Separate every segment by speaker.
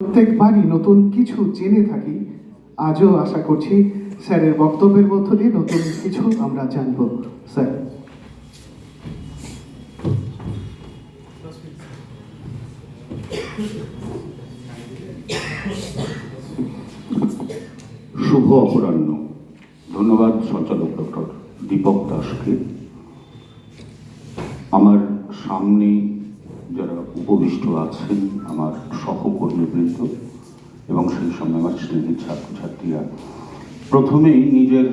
Speaker 1: প্রত্যেকবারই নতুন কিছু জেনে থাকি। আজও আশা করছি স্যারের বক্তব্যের মধ্য দিয়ে নতুন কিছু আমরা জানব। স্যার,
Speaker 2: শুভ অপরাহ্ন। ধন্যবাদ সঞ্চালক ডক্টর দীপক দাসকে। আমার সামনে যারা উপবিষ্ট আছেন, আমার সহকর্মীবৃন্দ এবং সেই সঙ্গে আমার শ্রেণীর ছাত্রছাত্রীরা, প্রথমেই নিজের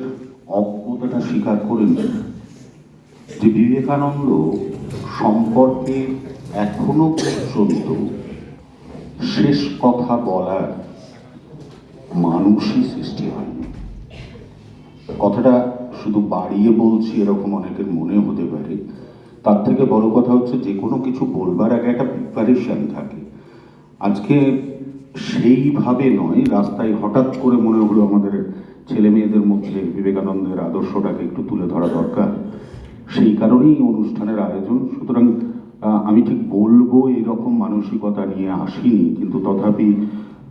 Speaker 2: অজ্ঞতাটা স্বীকার করে নিন যে বিবেকানন্দ সম্পর্কে এখনো পর্যন্ত শেষ কথা বলার মানুষই সৃষ্টি হয়নি। কথাটা শুধু বাড়িয়ে বলছি এরকম অনেকের মনে হতে পারে, তার থেকে বড় কথা হচ্ছে যে কোনো কিছু বলবার আগে একটা প্রিপারেশন থাকে। আজকে সেইভাবে নয়, রাস্তায় হঠাৎ করে মনে হলো আমাদের ছেলে মেয়েদের মধ্যে বিবেকানন্দের আদর্শটাকে একটু তুলে ধরা দরকার, সেই কারণেই অনুষ্ঠানের আয়োজন। সুতরাং আমি ঠিক বলবো এরকম মানসিকতা নিয়ে আসিনি, কিন্তু তথাপি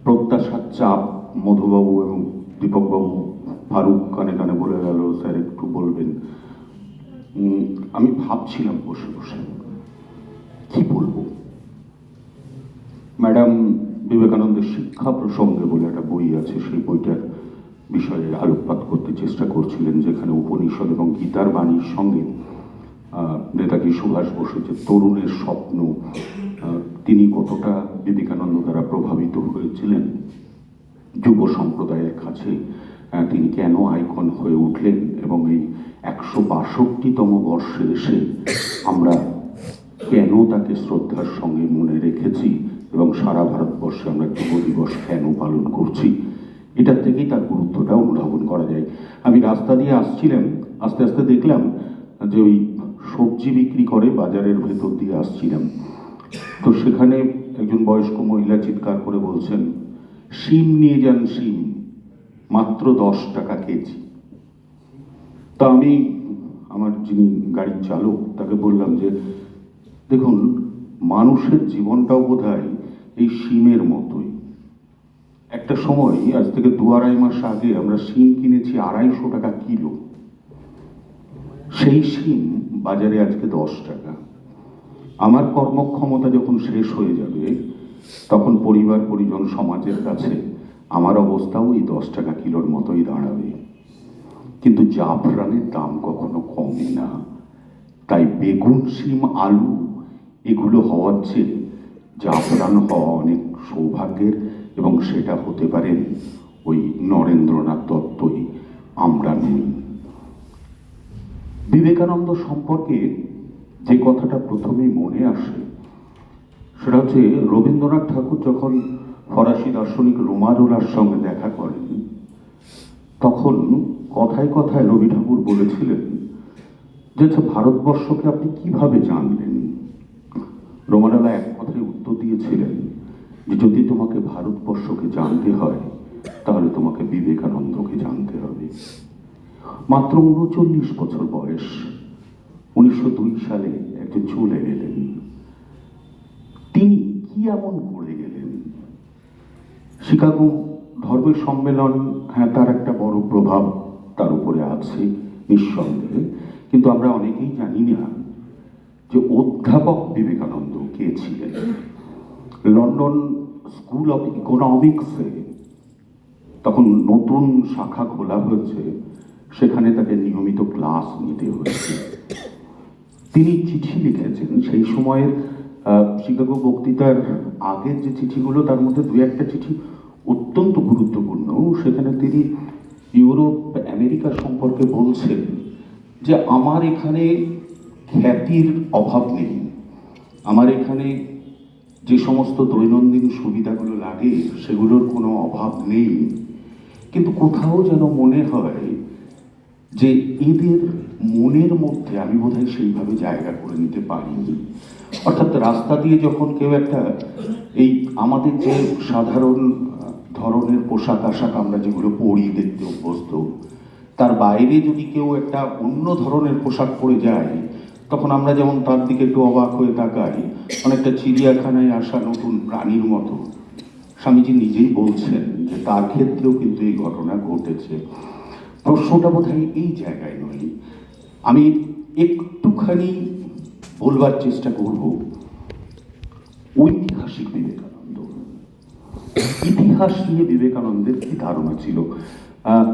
Speaker 2: প্রত্যাশার চাপ মধুবাবু এবং দীপকবাবু ফারুক কানে কানে বলে গেল স্যার একটু বলবেন। আমি ভাবছিলাম বসে বসে কি বলবো। ম্যাডাম বিবেকানন্দের শিক্ষা প্রসঙ্গে বলে একটা বই আছে, সেই বইটার বিষয়ে আলোকপাত করতে চেষ্টা করছিলেন, যেখানে উপনিষদ এবং গীতার বাণীর সঙ্গে নেতাজি সুভাষ বসু যে তরুণের স্বপ্ন, তিনি কতটা বিবেকানন্দ দ্বারা প্রভাবিত হয়েছিলেন, যুব সম্প্রদায়ের কাছে তিনি কেন আইকন হয়ে উঠলেন, এবং এই 162তম বর্ষে এসে আমরা কেন তাকে শ্রদ্ধার সঙ্গে মনে রেখেছি এবং সারা ভারতবর্ষে আমরা যুব দিবস কেন পালন করছি, এটার থেকেই তার গুরুত্বটা অনুধাবন করা যায়। আমি রাস্তা দিয়ে আসছিলাম, আস্তে আস্তে দেখলাম যে ওই সবজি বিক্রি করে বাজারের ভেতর দিয়ে আসছিলাম, তো সেখানে একজন বয়স্ক মহিলা চিৎকার করে বলছেন, শিম নিয়ে যান, শিম মাত্র 10 টাকা কেজি। তা আমি আমার যিনি গাড়ির চালক তাকে বললাম যে দেখুন, মানুষের জীবনটাও বোধহয় এই শিমের মতোই। একটা সময়, আজ থেকে 2-2.5 মাস আগে আমরা শিম কিনেছি 250 টাকা কিলো, সেই শিম বাজারে আজকে 10 টাকা। আমার কর্মক্ষমতা যখন শেষ হয়ে যাবে, তখন পরিবার পরিজন সমাজের কাছে আমার অবস্থাও এই 10 টাকা কিলোর মতোই দাঁড়াবে। কিন্তু জাফরানের দাম কখনো কমে না, তাই বেগুন, শিম, আলু এগুলো হওয়ার চেয়ে জাফরান হওয়া অনেক সৌভাগ্যের, এবং সেটা হতে পারেন ওই নরেন্দ্রনাথ দত্তই, আমরা নই। বিবেকানন্দ সম্পর্কে যে কথাটা প্রথমেই মনে আসে সেটা হচ্ছে রবীন্দ্রনাথ ঠাকুর যখন ফরাসি দার্শনিক রোমারোলার সঙ্গে দেখা করেন, তখন কথায় কথায় রবি ঠাকুর বলেছিলেন যে ভারতবর্ষকে আপনি কিভাবে জানলেন? রোমারোলা এক কথায় উত্তর দিয়েছিলেন যে যদি তোমাকে ভারতবর্ষকে জানতে হয় তাহলে তোমাকে বিবেকানন্দকে জানতে হবে। মাত্র 39 বছর বয়স, 1902 সালে একজন চলে গেলেন। তিনি কি এমন করে গেলেন? শিকাগো ধর্মের সম্মেলন, হ্যাঁ, তার একটা বড় প্রভাব তার উপরে আছে নিঃসন্দেহে, কিন্তু আমরা অনেকেই জানি না যে অধ্যাপক বিবেকানন্দ কে ছিলেন। লন্ডন স্কুল অফ ইকোনমিক্সে তখন নতুন শাখা খোলা হয়েছে, সেখানে তাকে নিয়মিত ক্লাস নিতে হয়েছে। তিনি চিঠি লিখেছেন সেই সময়ের শিকাগো বক্তৃতার আগের যে চিঠিগুলো, তার মধ্যে 2-1টা চিঠি অত্যন্ত গুরুত্বপূর্ণ। সেখানে তিনি ইউরোপ আমেরিকা সম্পর্কে বলছেন যে আমার এখানে খ্যাতির অভাব নেই, আমার এখানে যে সমস্ত দৈনন্দিন সুবিধাগুলো লাগে সেগুলোর কোনো অভাব নেই, কিন্তু কোথাও যেন মনে হয় যে এদের মনের মধ্যে আমি বোধহয় সেইভাবে জায়গা করে নিতে পারিনি। অর্থাৎ রাস্তা দিয়ে যখন কেউ একটা এই আমাদের যে সাধারণ ধরনের পোশাক আশাক আমরা যেগুলো পরি, দেখতে অভ্যস্ত, তার বাইরে যদি কেউ একটা অন্য ধরনের পোশাক পরে যায়, তখন আমরা যেমন তার দিকে একটু অবাক হয়ে তাকাই, অনেকটা চিড়িয়াখানায় আসা নতুন প্রাণীর মতো। স্বামীজি নিজেই বলছেন যে তার ক্ষেত্রেও কিন্তু এই ঘটনা ঘটেছে। প্রশ্নটা বোধহয় এই জায়গায় নয়। আমি একটুখানি বলবার চেষ্টা করব ঐতিহাসিক বিবেকানন্দ, ইতিহাস নিয়ে বিবেকানন্দের কি ধারণা ছিল।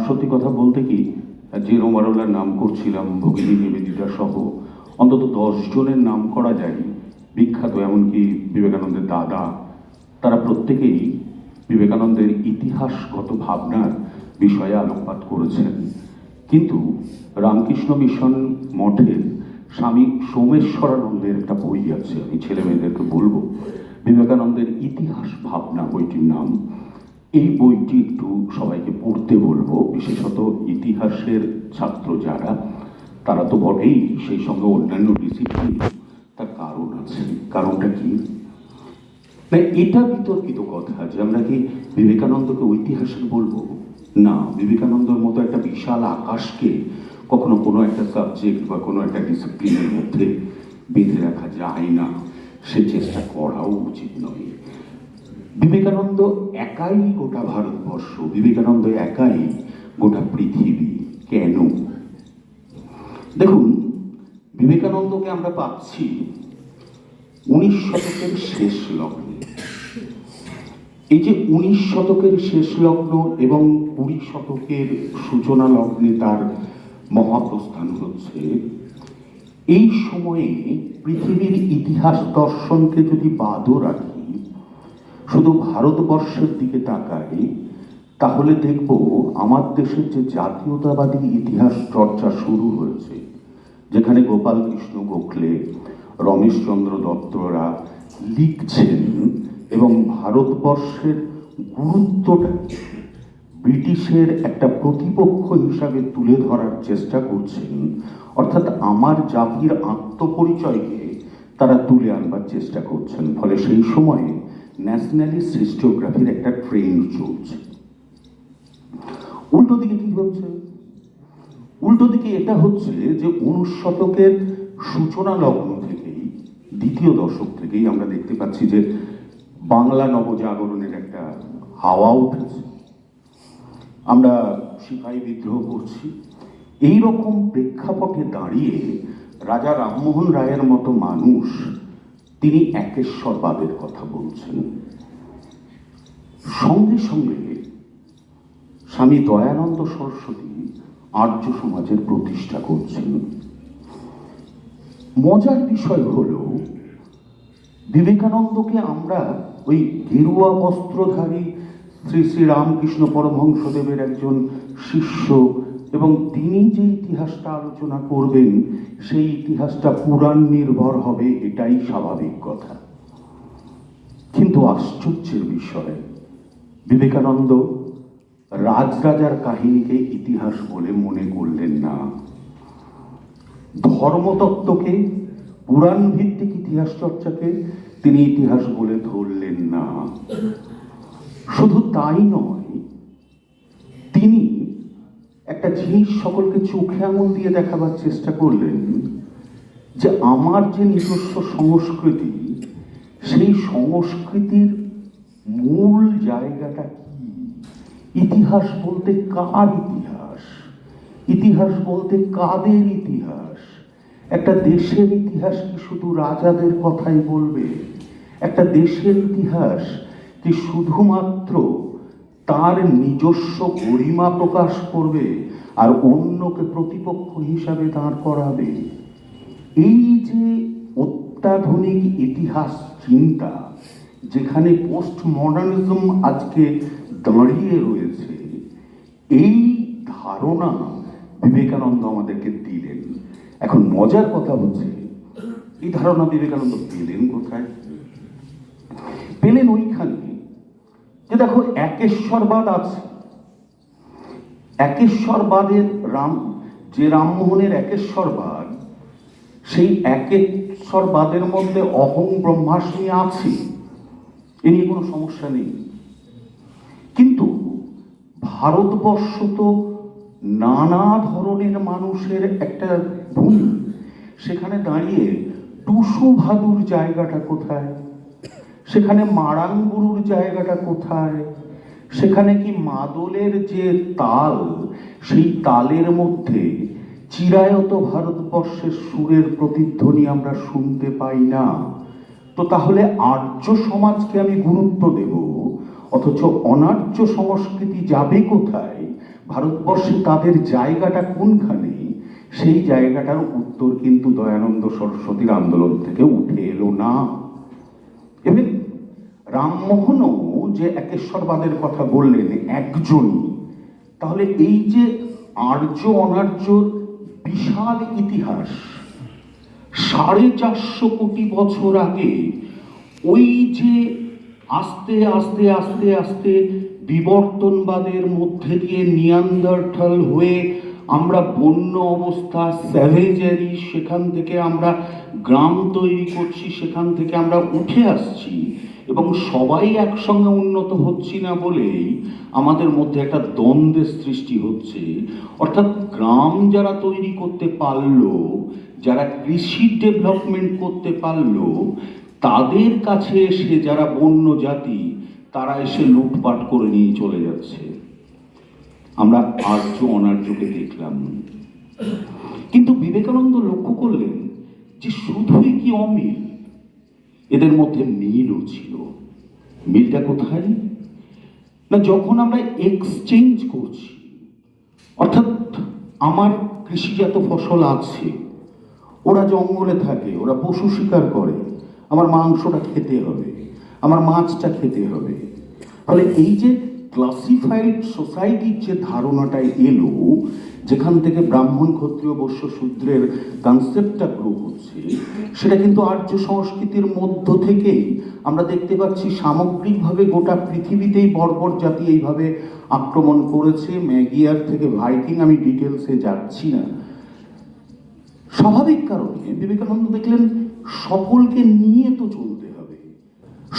Speaker 2: সত্যি কথা বলতে কি, যে রোমারোলার নাম করছিলাম, ভগিনী নিবেদিতা সহ অন্তত 10 জনের নাম করা যায় বিখ্যাত, এমনকি বিবেকানন্দের দাদা, তারা প্রত্যেকেই বিবেকানন্দের ইতিহাসগত ভাবনার বিষয়ে আলোকপাত করেছেন। কিন্তু রামকৃষ্ণ মিশন মঠের স্বামী সোমেশ্বরানন্দের একটা বই আছে, আমি ছেলে মেয়েদেরকে বলবো, বিবেকানন্দের ইতিহাস ভাবনা বইটির নাম। এই বইটি একটু সবাইকে পড়তে বলবো, বিশেষত ইতিহাসের ছাত্র যারা, তারা তো বটেই, সেই সঙ্গে অন্যান্য ডিসিপ্লিন। তার কারণ আছে। কারণটা কি? না, এটা বিতর্কিত কথা যে আমরা কি বিবেকানন্দকে ঐতিহাসিক বলবো। না, বিবেকানন্দের মতো একটা বিশাল আকাশকে কখনো কোনো একটা সাবজেক্ট বা কোনো একটা ডিসিপ্লিনের মধ্যে বেঁধে রাখা যায় না, সে চেষ্টা করাও উচিত নয়। বিবেকানন্দ একাই গোটা ভারতবর্ষ, বিবেকানন্দ একাই গোটা পৃথিবী। কেন? দেখুন, বিবেকানন্দকে আমরা পাচ্ছি 19 শতকের শেষ লগ্নে। এই যে 19 শতকের শেষ লগ্ন এবং 20 শতকের সূচনা লগ্নে তার মহাপ্রস্থান হচ্ছে, এই সময়ে পৃথিবীর ইতিহাস দর্শনকে যদি বাদও রাখি, শুধু ভারতবর্ষের দিকে তাকাই, তাহলে দেখব আমার দেশের যে জাতীয়তাবাদী ইতিহাস চর্চা শুরু হয়েছে, যেখানে গোপাল কৃষ্ণ গোখলে, রমেশচন্দ্র দত্তরা লিখছেন এবং ভারতবর্ষের গুরুত্বটা ব্রিটিশের একটা প্রতিপক্ষ হিসাবে তুলে ধরার চেষ্টা করছেন, অর্থাৎ আমার জাতির আত্মপরিচয়কে তারা তুলে আনবার চেষ্টা করছেন। ফলে সেই সময়ে ন্যাশনালিস্ট হিস্টোগ্রাফির একটা ট্রেন্ড চলছে। উল্টো দিকে কি হচ্ছে? উল্টো দিকে এটা হচ্ছে যে 19 শতকের সূচনা লগ্ন থেকেই, দ্বিতীয় দশক থেকেই আমরা দেখতে পাচ্ছি যে বাংলা নবজাগরণের একটা হাওয়া উঠেছে। আমরা সিপাহী বিদ্রোহ করছি। এই রকম প্রেক্ষাপটে দাঁড়িয়ে রাজা রামমোহন রায়ের মতো মানুষ, তিনি একেশ্বরবাদের কথা বলছেন। সঙ্গে সঙ্গে স্বামী দয়ানন্দ সরস্বতী আর্য সমাজের প্রতিষ্ঠা করছেন। মজার বিষয় হলো, বিবেকানন্দকে আমরা ওই গেরুয়া বস্ত্রধারী শ্রী শ্রী রামকৃষ্ণ পরমহংসদেবের একজন শিষ্য, এবং তিনি যে ইতিহাসটা আলোচনা করবেন সেই ইতিহাসটা পুরাণ নির্ভর হবে, এটাই স্বাভাবিক কথা। কিন্তু আশ্চর্যের বিষয়, বিবেকানন্দ রাজরাজার কাহিনীকে ইতিহাস বলে মনে করলেন না, ধর্মতত্ত্বকে, পুরাণ ভিত্তিক ইতিহাস চর্চাকে তিনি ইতিহাস বলে ধরলেন না। শুধু তাই নয়, তিনি একটা জিনিস সকলকে চোখে আঙুল দিয়ে দেখাবার চেষ্টা করলেন যে আমার যে নিজস্ব সংস্কৃতি, সেই সংস্কৃতির মূল জায়গাটা কি। ইতিহাস বলতে কার ইতিহাস? ইতিহাস বলতে কাদের ইতিহাস? একটা দেশের ইতিহাস কি শুধু রাজাদের কথাই বলবে? একটা দেশের ইতিহাস কি শুধুমাত্র তার নিজস্ব গরিমা প্রকাশ করবে আর অন্যকে প্রতিপক্ষ হিসাবে দাঁড় করাবে? এই যে অত্যাধুনিক ইতিহাস চিন্তা, যেখানে পোস্ট মডার্নিজম আজকে দাঁড়িয়ে রয়েছে, এই ধারণা বিবেকানন্দ আমাদেরকে দিলেন। এখন মজার কথা হচ্ছে, এই ধারণা বিবেকানন্দ পেলেন কোথায়? পেলেন ওইখানে যে দেখো, একেশ্বরবাদ আছে। একেশ্বরবাদের যে রামমোহনের একেশ্বরবাদ, সেই একেশ্বরবাদের মধ্যে অহং ব্রহ্মাস্মি আছে, এ নিয়ে কোনো সমস্যা নেই। কিন্তু ভারতবর্ষ তো নানা ধরনের মানুষের একটা ভূমি, সেখানে দাঁড়িয়ে টুসু ভাদুর জায়গাটা কোথায়? সেখানে মারাঙ্গুরুর জায়গাটা কোথায়? সেখানে কি মাদলের যে তাল, সেই তালের মধ্যে চিরায়ত ভারতবর্ষের সুরের প্রতিধ্বনি আমরা শুনতে পাই না? তো তাহলে আর্য সমাজকে আমি গুরুত্ব দেব, অথচ অনার্য সংস্কৃতি যাবে কোথায়? ভারতবর্ষে তাদের জায়গাটা কোনখানে? সেই জায়গাটার উত্তর কিন্তু দয়ানন্দ সরস্বতীর আন্দোলন থেকে উঠে এলো না। এবং রামমোহনও যে একেশ্বরবাদের কথা বললেন একজনই, তাহলে এই যে আর্য অনার্যর বিশাল ইতিহাস, 450 কোটি বছর আগে ওই যে আস্তে আস্তে আস্তে আস্তে বিবর্তনবাদের মধ্যে দিয়ে নিয়ান্ডারথাল হয়ে আমরা বন্য অবস্থা, স্যাভেজারি, সেখান থেকে আমরা গ্রাম তৈরি করছি, সেখান থেকে আমরা উঠে আসছি এবং সবাই একসঙ্গে উন্নত হচ্ছি না বলেই আমাদের মধ্যে একটা দ্বন্দ্বের সৃষ্টি হচ্ছে। অর্থাৎ গ্রাম যারা তৈরি করতে পারলো, যারা কৃষি ডেভেলপমেন্ট করতে পারলো, তাদের কাছে এসে যারা বন্য জাতি, তারা এসে লুটপাট করে নিয়ে চলে যাচ্ছে। আমরা আর্য অনার্যকে দেখলাম, কিন্তু বিবেকানন্দ লক্ষ্য করলেন যে শুধুই কি অমিল, এদের মধ্যে মিলও ছিল। মিলটা কোথায়? না, যখন আমরা এক্সচেঞ্জ করছি, অর্থাৎ আমার কৃষিজাত ফসল আছে, ওরা জঙ্গলে থাকে, ওরা পশু শিকার করে, আমার মাংসটা খেতে হবে, আমার মাছটা খেতে হবে। ফলে এই যে ক্লাসিফাইড সোসাইটির যে ধারণাটা এলো, যেখান থেকে ব্রাহ্মণ, ক্ষত্রিয়, বৈশ্য, শূদ্রের কনসেপ্টটা গ্রো হচ্ছে, সেটা কিন্তু আর্য সংস্কৃতির মধ্য থেকেই আমরা দেখতে পাচ্ছি। সামগ্রিকভাবে গোটা পৃথিবীতেই বর্বর জাতি এইভাবে আক্রমণ করেছে, ম্যাগিয়ার থেকে ভাইকিং, আমি ডিটেলসে যাচ্ছি না। স্বাভাবিক কারণে বিবেকানন্দ দেখলেন সকলকে নিয়ে তো চলতে হবে,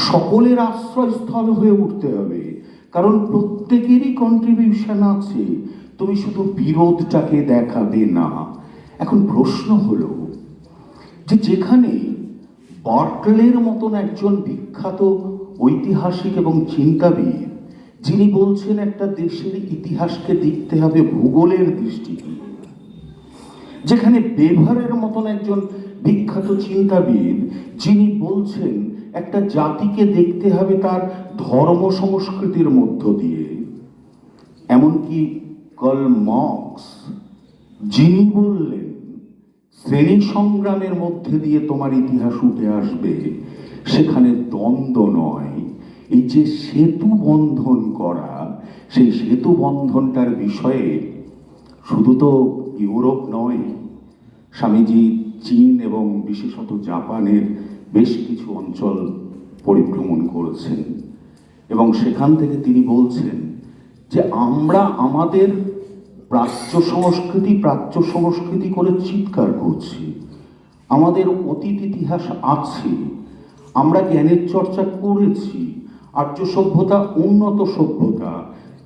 Speaker 2: সকলের আশ্রয়স্থল হয়ে উঠতে হবে, কারণ প্রত্যেকেরই কন্ট্রিবিউশন আছে, তুমি শুধু বিরোধটাকে দেখাবে না। এখন প্রশ্ন হলো যে যেখানে বার্টলের মতন একজন বিখ্যাত ঐতিহাসিক এবং চিন্তাবিদ, যিনি বলছেন একটা দেশের ইতিহাসকে দেখতে হবে ভূগোলের দৃষ্টি দিয়ে, যেখানে বেভারের মতন একজন বিখ্যাত চিন্তাবিদ, যিনি বলছেন একটা জাতিকে দেখতে হবে তার ধর্ম সংস্কৃতির মধ্য দিয়ে, এমনকি কার্ল মার্কস, যিনি বললেন শ্রেণী সংগ্রামের মধ্যে দিয়ে তোমার ইতিহাস উঠে আসবে, সেখানে দ্বন্দ্ব নয়, এই যে সেতু বন্ধন করা, সেই সেতু বন্ধনটার বিষয়ে শুধু তো ইউরোপ নয়, স্বামীজি চীন এবং বিশেষত জাপানের বেশ কিছু অঞ্চল পরিভ্রমণ করেছেন এবং সেখান থেকে তিনি বলছেন যে আমরা আমাদের প্রাচ্য সংস্কৃতি করে চিৎকার করছি, আমাদের অতীত ইতিহাস আছে, আমরা জ্ঞানের চর্চা করেছি, আর্য সভ্যতা উন্নত সভ্যতা,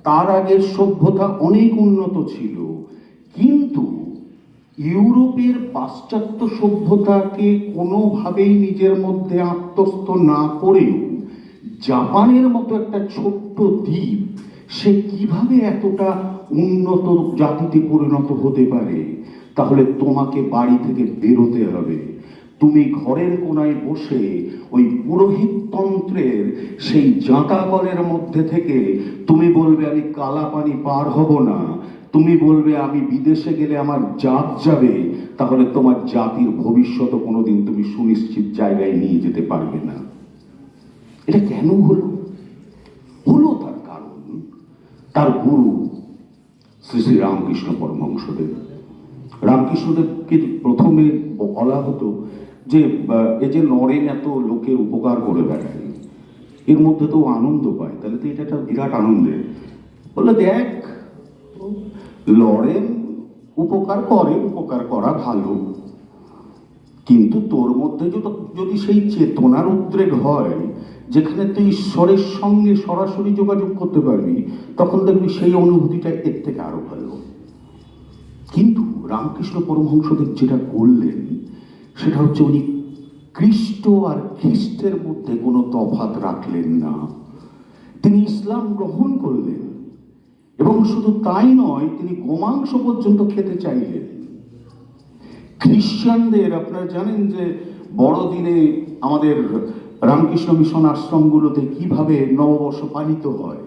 Speaker 2: তার আগের সভ্যতা অনেক উন্নত ছিল, কিন্তু ইউরোপের পাশ্চাত্য সভ্যতাকে কোনোভাবেই নিজের মধ্যে আত্মস্থ না করেও জাপানের মতো একটা ছোট্ট দ্বীপ, সে কিভাবে এতটা উন্নত জাতিতে পরিণত হতে পারে? তাহলে তোমাকে বাড়ি থেকে বেরোতে হবে। তুমি ঘরের কোনায় বসে ওই পুরোহিততন্ত্রের সেই জাঁতাকলের মধ্যে থেকে তুমি বলবে আমি কালা পানি পার হব না, তুমি বলবে আমি বিদেশে গেলে আমার জাত যাবে, তাহলে তোমার জাতির ভবিষ্যৎ কোনোদিন তুমি সুনিশ্চিত জায়গায় নিয়ে যেতে পারবে না। এটা কেন হলো? তার কারণ তার গুরু শ্রী শ্রী রামকৃষ্ণ পরমহংসদেব। রামকৃষ্ণদেবকে প্রথমে বলা হতো যে এই যে নরেন এত লোকের উপকার করে বেড়ায়, এর মধ্যে তো আনন্দ পায়, তাহলে তো এটা একটা বিরাট আনন্দের। বললে দেখ, লরেন উপকার করে, উপকার করা ভালো, কিন্তু তোর মধ্যে যদি সেই চেতনার উদ্রেক হয়, যেখানে তুই ঈশ্বরের সঙ্গে সরাসরি যোগাযোগ করতে পারবি, তখন দেখবি সেই অনুভূতিটা এর থেকে আরো ভালো। কিন্তু রামকৃষ্ণ পরমহংসদেব যেটা করলেন সেটা হচ্ছে উনি খ্রিস্ট আর খ্রিস্টের মধ্যে কোনো তফাৎ রাখলেন না। তিনি ইসলাম গ্রহণ করলেন এবং শুধু তাই নয়, তিনি গোমাংস পর্যন্ত খেতে চাইলেন। খ্রিস্টানদের আপনারা জানেন যে বড়দিনে আমাদের রামকৃষ্ণ মিশন আশ্রমগুলোতে কিভাবে নববর্ষ পালিত হয়,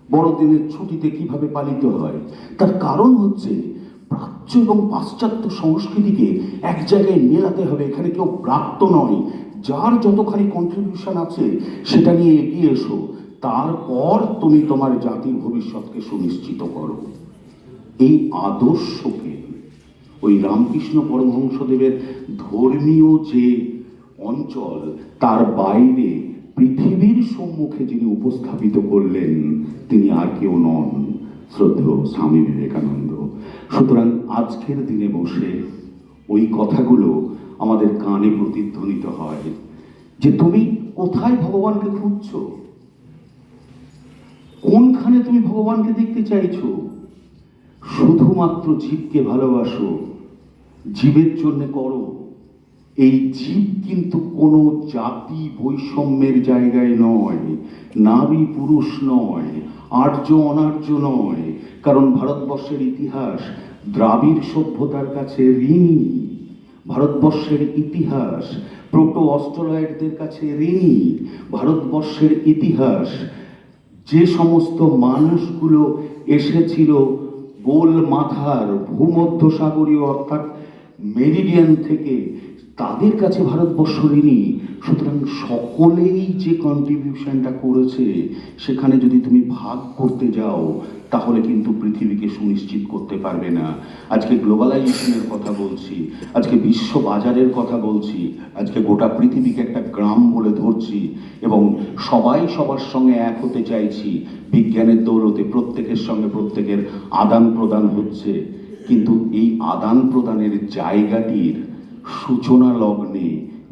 Speaker 2: বড়দিনের ছুটিতে কিভাবে পালিত হয়, তার কারণ হচ্ছে প্রাচ্য এবং পাশ্চাত্য সংস্কৃতিকে এক জায়গায় মেলাতে হবে। এখানে কেউ প্রাপ্ত নয়, যার যতখানি কন্ট্রিবিউশন আছে সেটা নিয়ে এগিয়ে এসো, তারপর তুমি তোমার জাতির ভবিষ্যৎকে সুনিশ্চিত করো। এই আদর্শকে ওই রামকৃষ্ণ পরমহংসদেবের ধর্মীয় যে অঞ্চল তার বাইরে পৃথিবীর সম্মুখে যিনি উপস্থাপিত করলেন তিনি আর কেউ নন, শ্রদ্ধেয় স্বামী বিবেকানন্দ। সুতরাং আজকের দিনে বসে ওই কথাগুলো আমাদের কানে প্রতিধ্বনিত হয় যে তুমি কোথায় ভগবানকে খুঁজছো, কোনখানে তুমি ভগবানকে দেখতে চাইছো। শুধুমাত্র জীবকে ভালোবাসো, জীবের জন্য করো। এই জীব কিন্তু কোনো জাতি বৈষম্যের জায়গায় নয়, নারী পুরুষ নয়, আর্য অনার্য নয়। কারণ ভারতবর্ষের ইতিহাস দ্রাবিড় সভ্যতার কাছে ঋণী, ভারতবর্ষের ইতিহাস প্রোটো অস্ট্রোলয়েডদের কাছে ঋণী, ভারতবর্ষের ইতিহাস যে সমস্ত মানুষগুলো এসেছিল গোল মাথার ভূমধ্যসাগরীয় অর্থাৎ মেরিডিয়ান থেকে, তাদের কাছে ভারতবর্ষ ঋণী। সুতরাং সকলেই যে কন্ট্রিবিউশনটা করেছে সেখানে যদি তুমি ভাগ করতে যাও তাহলে কিন্তু পৃথিবীকে সুনিশ্চিত করতে পারবে না। আজকে গ্লোবালাইজেশনের কথা বলছি, আজকে বিশ্ব বাজারের কথা বলছি, আজকে গোটা পৃথিবীকে একটা গ্রাম বলে ধরছি এবং সবাই সবার সঙ্গে এক হতে চাইছি। বিজ্ঞানের দৌলতে প্রত্যেকের সঙ্গে প্রত্যেকের আদান প্রদান হচ্ছে, কিন্তু এই আদান প্রদানের জায়গাটির সূচনা লগ্নে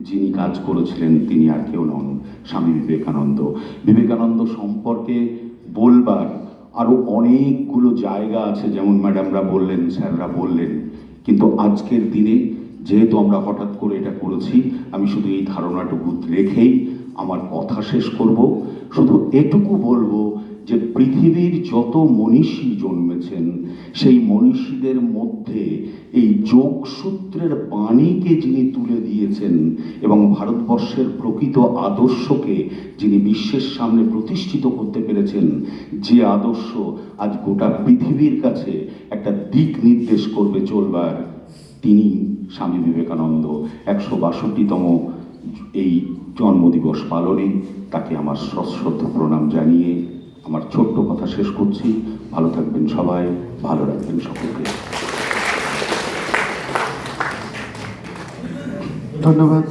Speaker 2: যিনি কাজ করেছিলেন তিনি আর কেউ নন, স্বামী বিবেকানন্দ। বিবেকানন্দ সম্পর্কে বলবার আরো অনেকগুলো জায়গা আছে, যেমন ম্যাডামরা বললেন, স্যাররা বললেন, কিন্তু আজকের দিনে যেহেতু আমরা হঠাৎ করে এটা করেছি, আমি শুধু এই ধারণাটুকু রেখেই আমার কথা শেষ করব। শুধু এটুকু বলবো যে পৃথিবীর যত মনীষী জন্মেছেন সেই মনীষীদের মধ্যে এই যোগসূত্রের বাণীকে যিনি তুলে দিয়েছেন এবং ভারতবর্ষের প্রকৃত আদর্শকে যিনি বিশ্বের সামনে প্রতিষ্ঠিত করতে পেরেছেন, যে আদর্শ আজ গোটা পৃথিবীর কাছে একটা দিক নির্দেশ করবে চলবার, তিনি স্বামী বিবেকানন্দ। ১৬২তম এই জন্মদিবস পালনে তাকে আমার সশ্রদ্ধ প্রণাম জানিয়ে আমার ছোট্ট কথা শেষ করছি। ভালো থাকবেন সবাই, ভালো রাখবেন সকলকে।
Speaker 1: ধন্যবাদ।